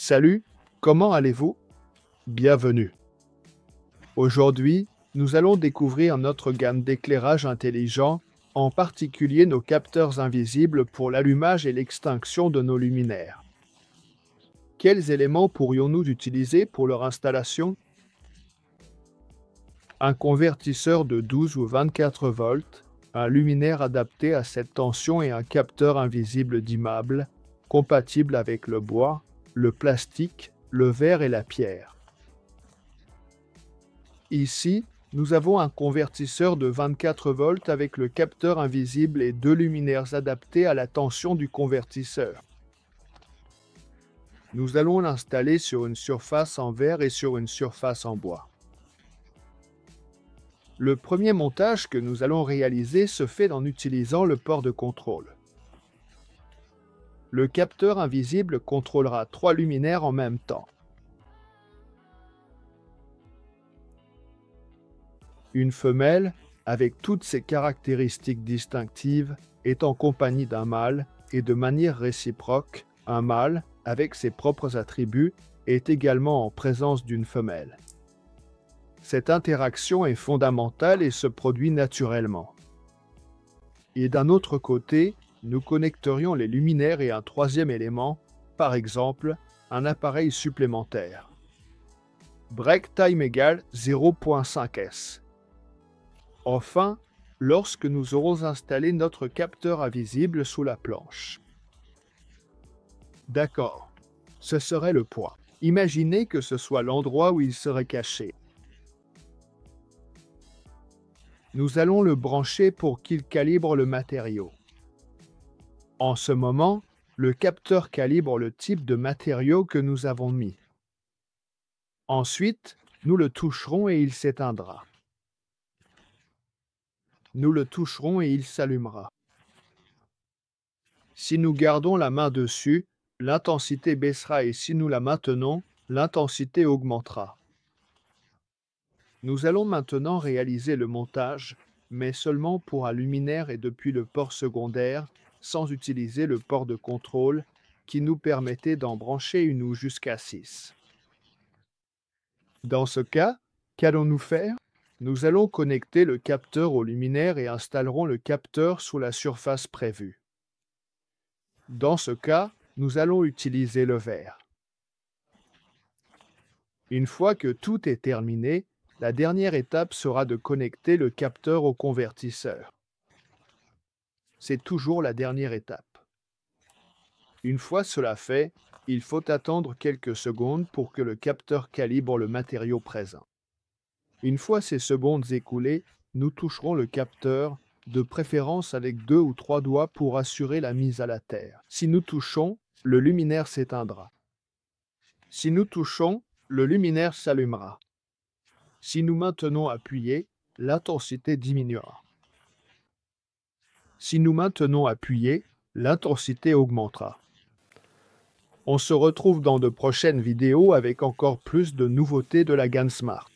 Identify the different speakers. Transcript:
Speaker 1: Salut, comment allez-vous? Bienvenue. Aujourd'hui, nous allons découvrir notre gamme d'éclairage intelligent, en particulier nos capteurs invisibles pour l'allumage et l'extinction de nos luminaires. Quels éléments pourrions-nous utiliser pour leur installation? Un convertisseur de 12 ou 24 volts, un luminaire adapté à cette tension et un capteur invisible dimmable, compatible avec le bois, le plastique, le verre et la pierre. Ici, nous avons un convertisseur de 24 volts avec le capteur invisible et deux luminaires adaptés à la tension du convertisseur. Nous allons l'installer sur une surface en verre et sur une surface en bois. Le premier montage que nous allons réaliser se fait en utilisant le port de contrôle. Le capteur invisible contrôlera 3 luminaires en même temps. Une femelle, avec toutes ses caractéristiques distinctives, est en compagnie d'un mâle et de manière réciproque, un mâle, avec ses propres attributs, est également en présence d'une femelle. Cette interaction est fondamentale et se produit naturellement. Et d'un autre côté, nous connecterions les luminaires et un troisième élément, par exemple, un appareil supplémentaire. Break time égale 0.5 s. Enfin, lorsque nous aurons installé notre capteur invisible sous la planche. D'accord, ce serait le point. Imaginez que ce soit l'endroit où il serait caché. Nous allons le brancher pour qu'il calibre le matériau. En ce moment, le capteur calibre le type de matériau que nous avons mis. Ensuite, nous le toucherons et il s'éteindra. Nous le toucherons et il s'allumera. Si nous gardons la main dessus, l'intensité baissera et si nous la maintenons, l'intensité augmentera. Nous allons maintenant réaliser le montage, mais seulement pour un luminaire et depuis le port secondaire, sans utiliser le port de contrôle qui nous permettait d'en brancher une ou jusqu'à 6. Dans ce cas, qu'allons-nous faire? Nous allons connecter le capteur au luminaire et installerons le capteur sous la surface prévue. Dans ce cas, nous allons utiliser le verre. Une fois que tout est terminé, la dernière étape sera de connecter le capteur au convertisseur. C'est toujours la dernière étape. Une fois cela fait, il faut attendre quelques secondes pour que le capteur calibre le matériau présent. Une fois ces secondes écoulées, nous toucherons le capteur, de préférence avec 2 ou 3 doigts pour assurer la mise à la terre. Si nous touchons, le luminaire s'éteindra. Si nous touchons, le luminaire s'allumera. Si nous maintenons appuyé, l'intensité diminuera. Si nous maintenons appuyé, l'intensité augmentera. On se retrouve dans de prochaines vidéos avec encore plus de nouveautés de la gamme Smart.